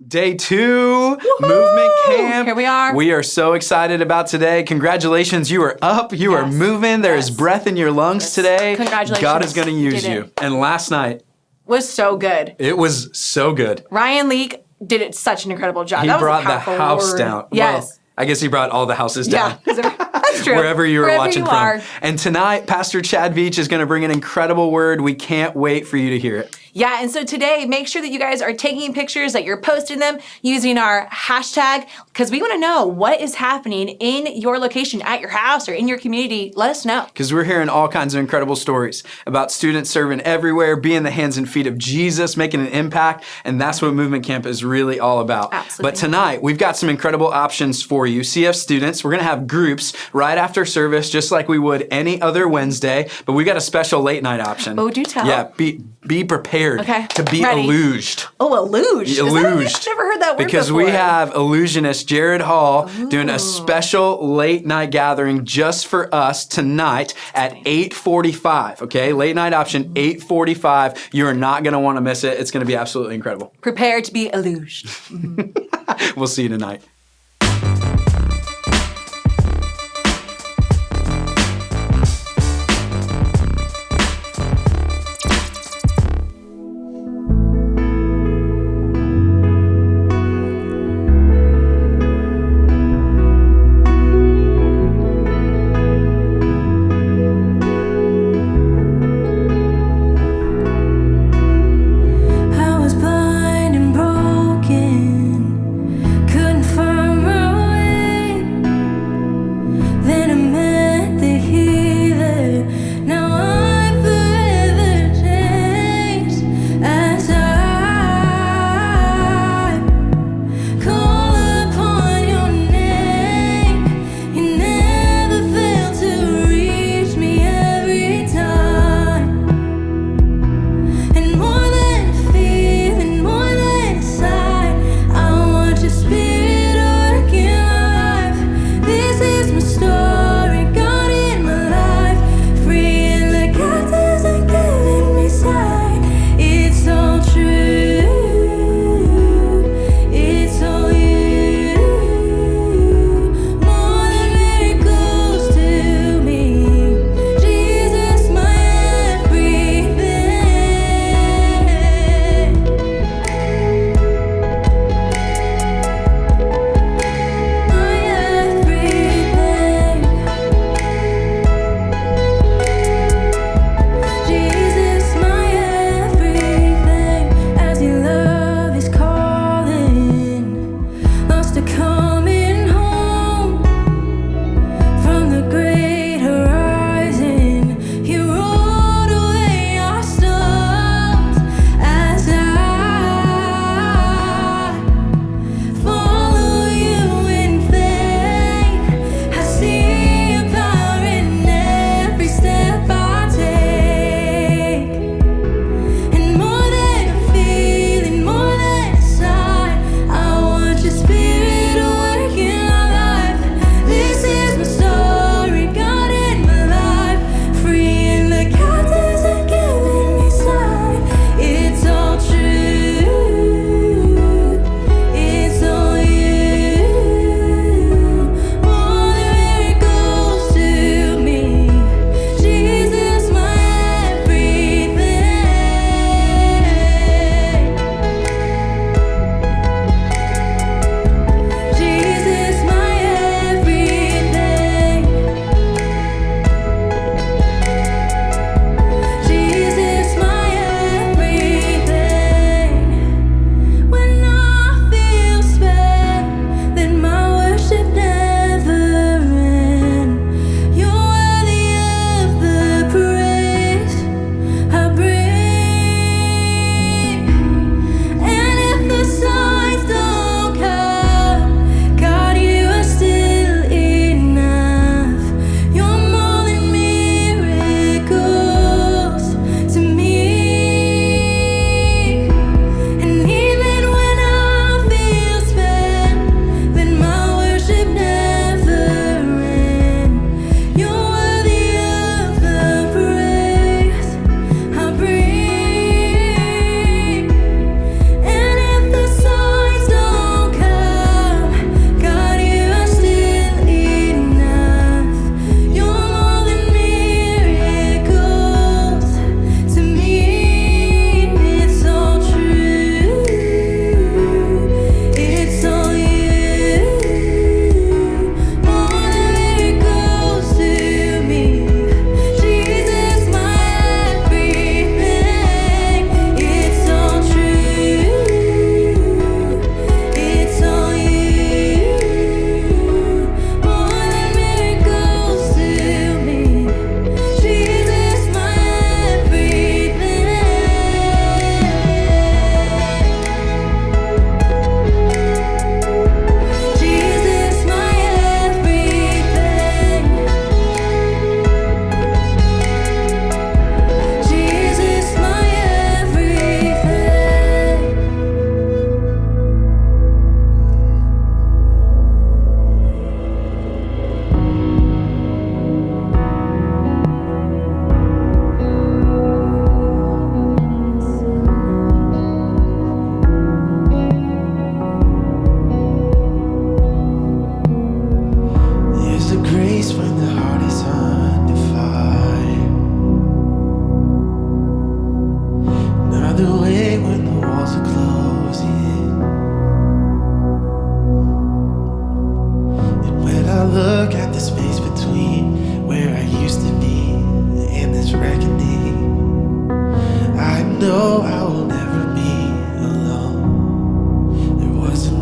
Day 2, Movement Camp. Here we are. We are so excited about today. Congratulations, you are up, you are moving. There is breath in your lungs today. Congratulations. God is going to use you. And last night was so good. It was so good. Ryan Leake did such an incredible job. He that was brought a the powerful house word. down. Yes. Well, I guess he brought all the houses down. Yeah, that's true. Wherever you were watching from. Are. And tonight, Pastor Chad Veach is going to bring an incredible word. We can't wait for you to hear it. Yeah, and so today, make sure that you guys are taking pictures, that you're posting them using our hashtag, because we want to know what is happening in your location, at your house, or in your community. Let us know. Because we're hearing all kinds of incredible stories about students serving everywhere, being the hands and feet of Jesus, making an impact, and that's what Movement Camp is really all about. Absolutely. But tonight, we've got some incredible options for you. CF students, we're going to have groups right after service, just like we would any other Wednesday, but we got a special late night option. Oh, do tell. Yeah, be prepared to be Ready. illuged. Oh, illuged. Illuged. I've never heard that word because before. we have illusionist Jared Hall doing a special late night gathering just for us tonight at 8:45. Okay, late night option 8:45. You are not going to want to miss it. It's going to be absolutely incredible. Prepare to be illuged. We'll see you tonight. I was blind and broken, couldn't find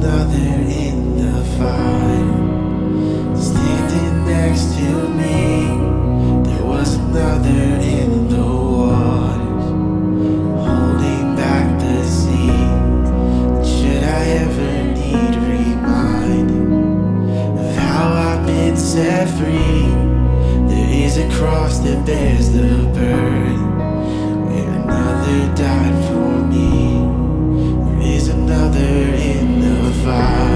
another in the fire, standing next to me. There was another in the waters, holding back the sea. Should I ever need reminding of how I've been set free, there is a cross that bears the burden, where another died for me. There is another in the fire.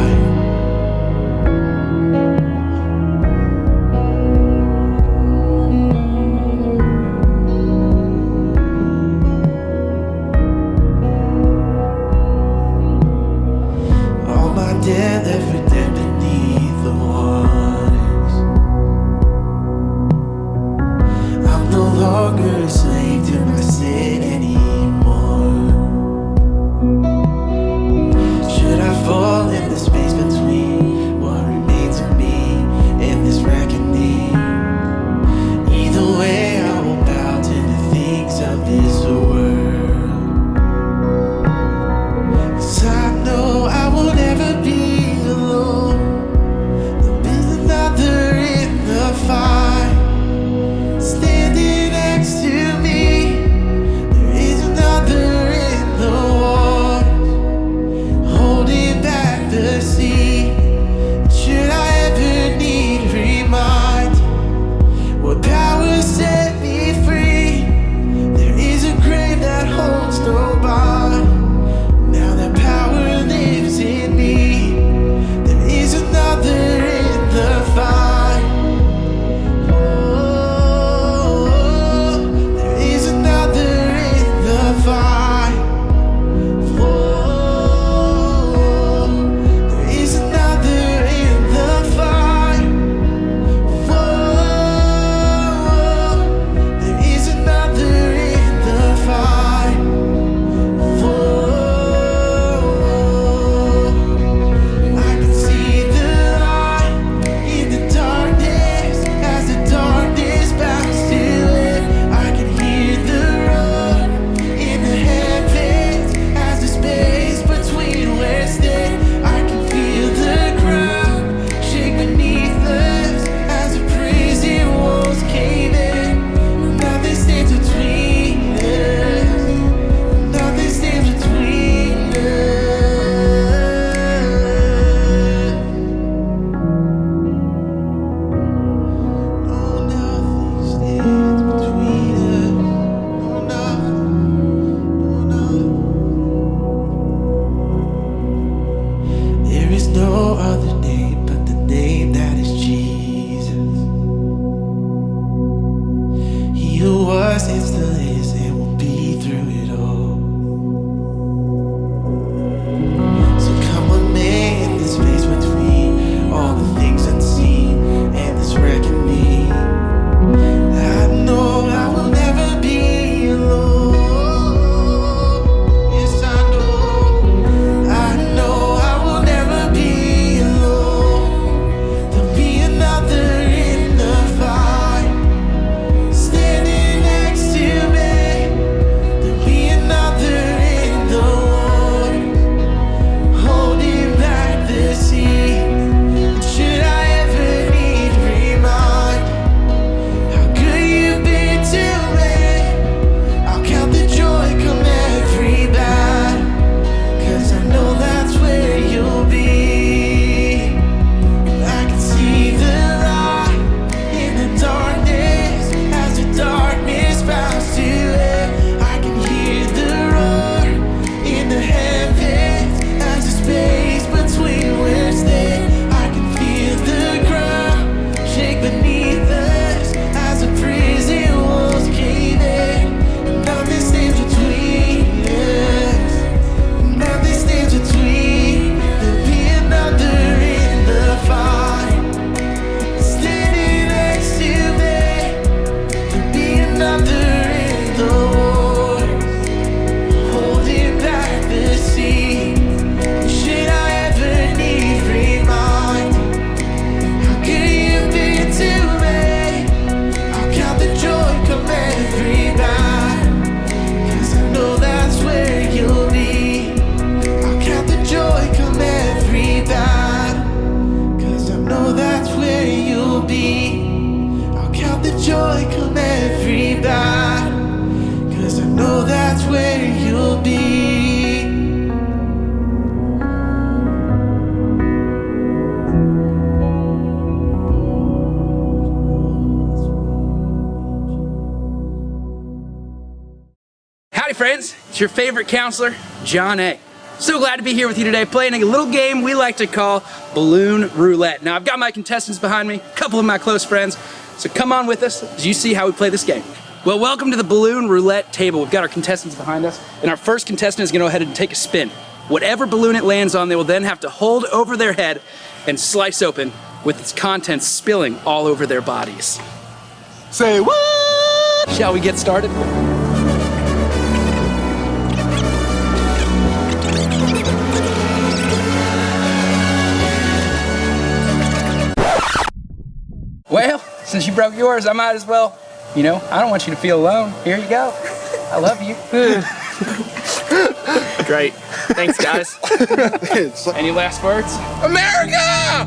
Hi friends, it's your favorite counselor, John A. So glad to be here with you today playing a little game we like to call Balloon Roulette. Now I've got my contestants behind me, a couple of my close friends, so come on with us as you see how we play this game. Well, welcome to the Balloon Roulette table. We've got our contestants behind us, and our first contestant is gonna go ahead and take a spin. Whatever balloon it lands on, they will then have to hold over their head and slice open with its contents spilling all over their bodies. Say what? Shall we get started? Well, since you broke yours, I might as well, I don't want you to feel alone. Here you go. I love you. Great. Thanks, guys. Any last words? America!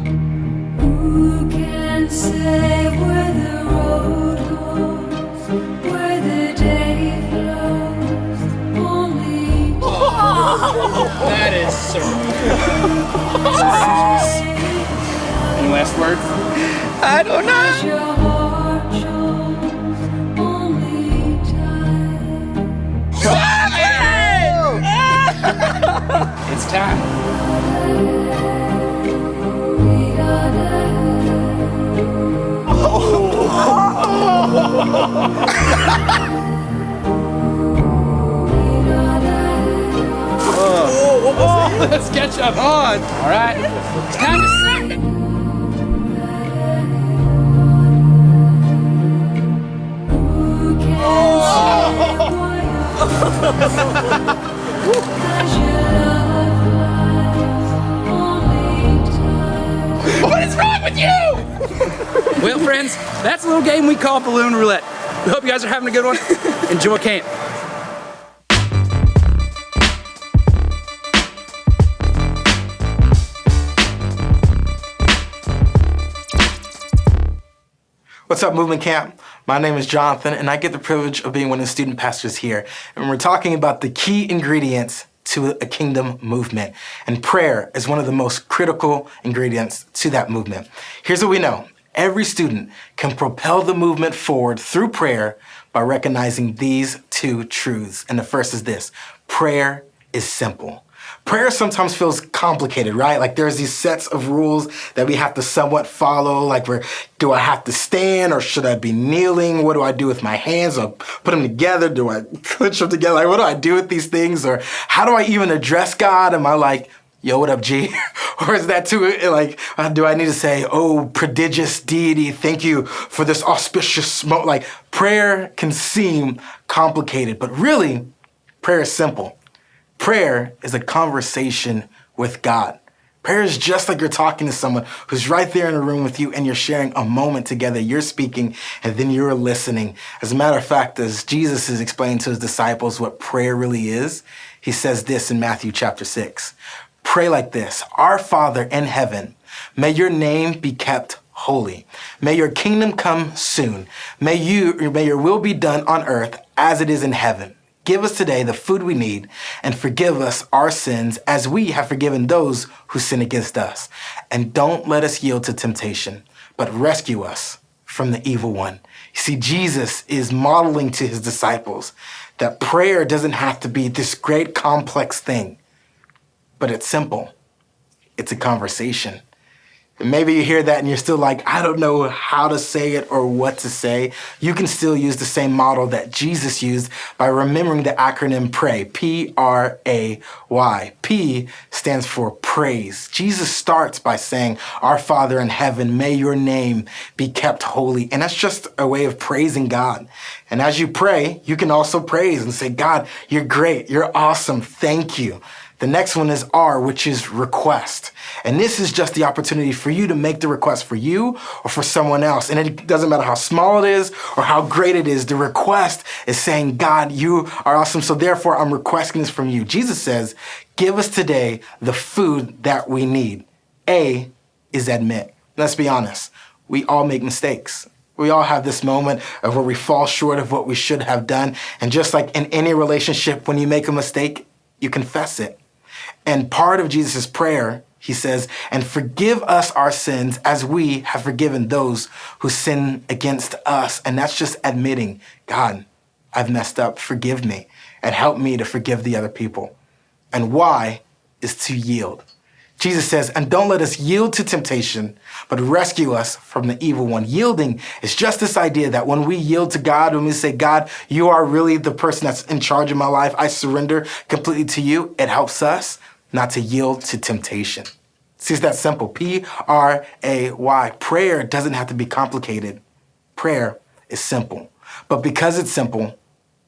Who can say where the road goes, where the day flows? Only That is so Any last words? I don't know. your heart shows. Only time. It's time. We gotta Let's catch up. On. All right. It's time to sing. Who can say why as your love flies? Only time. What is wrong with you? Well, friends, that's a little game we call Balloon Roulette. We hope you guys are having a good one. Enjoy camp. What's up, Movement Camp? My name is Jonathan, and I get the privilege of being one of the student pastors here. And we're talking about the key ingredients to a kingdom movement. And prayer is one of the most critical ingredients to that movement. Here's what we know. Every student can propel the movement forward through prayer by recognizing these two truths. And the first is this: prayer is simple. Prayer sometimes feels complicated, right? Like there's these sets of rules that we have to somewhat follow. Like do I have to stand or should I be kneeling? What do I do with my hands? Do I put them together? Do I clench them together? Like what do I do with these things? Or how do I even address God? Am I like, yo, what up, G? Or is that too, like, do I need to say, oh, prodigious deity, thank you for this auspicious moment? Like prayer can seem complicated, but really prayer is simple. Prayer is a conversation with God. Prayer is just like you're talking to someone who's right there in the room with you and you're sharing a moment together. You're speaking and then you're listening. As a matter of fact, as Jesus is explaining to his disciples what prayer really is, he says this in Matthew chapter 6. Pray like this: Our Father in heaven, may your name be kept holy. May your kingdom come soon. May your will be done on earth as it is in heaven. Give us today the food we need, and forgive us our sins as we have forgiven those who sin against us. And don't let us yield to temptation, but rescue us from the evil one. You see, Jesus is modeling to his disciples that prayer doesn't have to be this great complex thing, but it's simple. It's a conversation. And maybe you hear that and you're still like, I don't know how to say it or what to say. You can still use the same model that Jesus used by remembering the acronym PRAY, P-R-A-Y. P stands for praise. Jesus starts by saying, Our Father in heaven, may your name be kept holy. And that's just a way of praising God. And as you pray, you can also praise and say, God, you're great. You're awesome. Thank you. The next one is R, which is request. And this is just the opportunity for you to make the request for you or for someone else. And it doesn't matter how small it is or how great it is. The request is saying, God, you are awesome. So therefore, I'm requesting this from you. Jesus says, give us today the food that we need. A is admit. Let's be honest. We all make mistakes. We all have this moment of where we fall short of what we should have done. And just like in any relationship, when you make a mistake, you confess it. And part of Jesus' prayer, he says, and forgive us our sins as we have forgiven those who sin against us. And that's just admitting, God, I've messed up, forgive me. and help me to forgive the other people. And why is to yield. Jesus says, and don't let us yield to temptation, but rescue us from the evil one. Yielding is just this idea that when we yield to God, when we say, God, you are really the person that's in charge of my life, I surrender completely to you, it helps us not to yield to temptation. See, it's that simple. P-R-A-Y. Prayer doesn't have to be complicated. Prayer is simple. But because it's simple,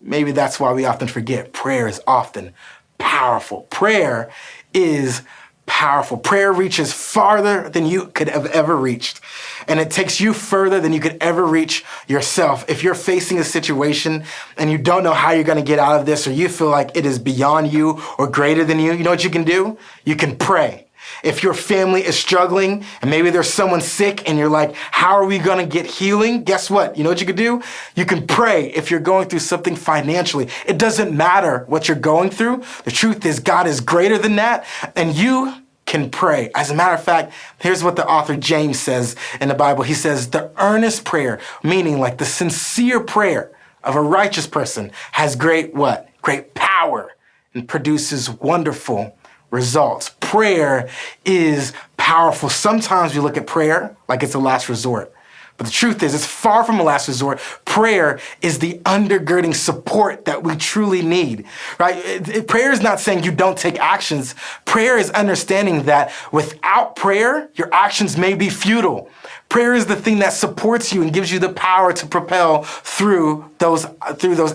maybe that's why we often forget. Prayer is often powerful. Prayer is powerful. Prayer reaches farther than you could have ever reached. And it takes you further than you could ever reach yourself. If you're facing a situation and you don't know how you're going to get out of this, or you feel like it is beyond you or greater than you, you know what you can do? You can pray. If your family is struggling and maybe there's someone sick and you're like, how are we going to get healing? Guess what? You know what you can do? You can pray. If you're going through something financially, it doesn't matter what you're going through. The truth is God is greater than that, and you can pray. As a matter of fact, here's what the author James says in the Bible. He says, the earnest prayer, meaning like the sincere prayer of a righteous person, has great what? Great power and produces wonderful results. Prayer is powerful. Sometimes we look at prayer like it's a last resort. But the truth is, it's far from a last resort. Prayer is the undergirding support that we truly need, right? Prayer is not saying you don't take actions. Prayer is understanding that without prayer, your actions may be futile. Prayer is the thing that supports you and gives you the power to propel through those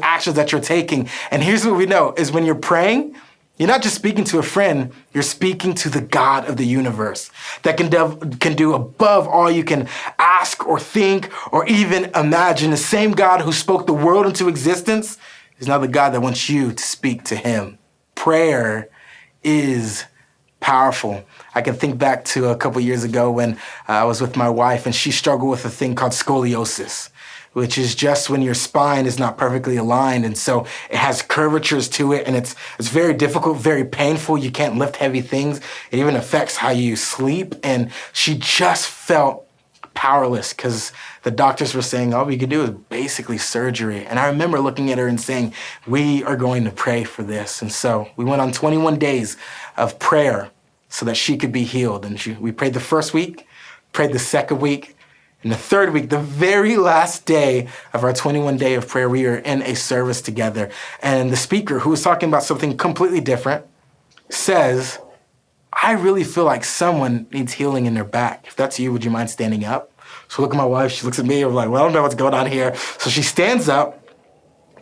actions that you're taking. And here's what we know is when you're praying, you're not just speaking to a friend, you're speaking to the God of the universe that can do above all you can ask or think or even imagine. The same God who spoke the world into existence is now the God that wants you to speak to him. Prayer is powerful. I can think back to a couple years ago when I was with my wife and she struggled with a thing called scoliosis, which is just when your spine is not perfectly aligned. And so it has curvatures to it, and it's very difficult, very painful. You can't lift heavy things. It even affects how you sleep. And she just felt powerless because the doctors were saying all we could do is basically surgery. And I remember looking at her and saying, we are going to pray for this. And so we went on 21 days of prayer so that she could be healed. And we prayed the first week, prayed the second week, and the third week, the very last day of our 21 day of prayer, we were in a service together. And the speaker, who was talking about something completely different, says, I really feel like someone needs healing in their back. If that's you, would you mind standing up? So I look at my wife, she looks at me, I'm like, well, I don't know what's going on here. So she stands up,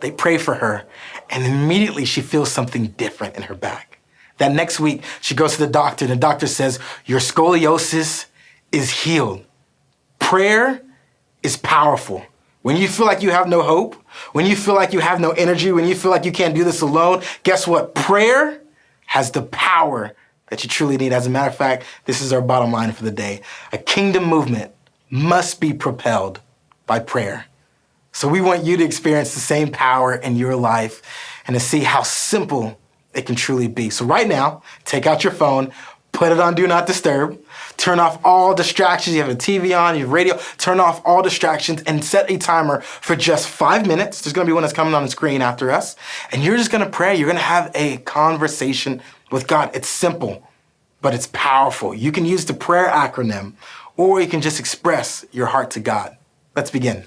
they pray for her, and immediately she feels something different in her back. That next week, she goes to the doctor, and the doctor says, your scoliosis is healed. Prayer is powerful. When you feel like you have no hope, when you feel like you have no energy, when you feel like you can't do this alone, guess what? Prayer has the power that you truly need. As a matter of fact, this is our bottom line for the day. A kingdom movement must be propelled by prayer. So we want you to experience the same power in your life and to see how simple it can truly be. So right now, take out your phone, put it on Do Not Disturb, turn off all distractions. You have a TV on, you have radio, turn off all distractions and set a timer for just 5 minutes. There's gonna be one that's coming on the screen after us. And you're just gonna pray. You're gonna have a conversation with God. It's simple, but it's powerful. You can use the prayer acronym, or you can just express your heart to God. Let's begin.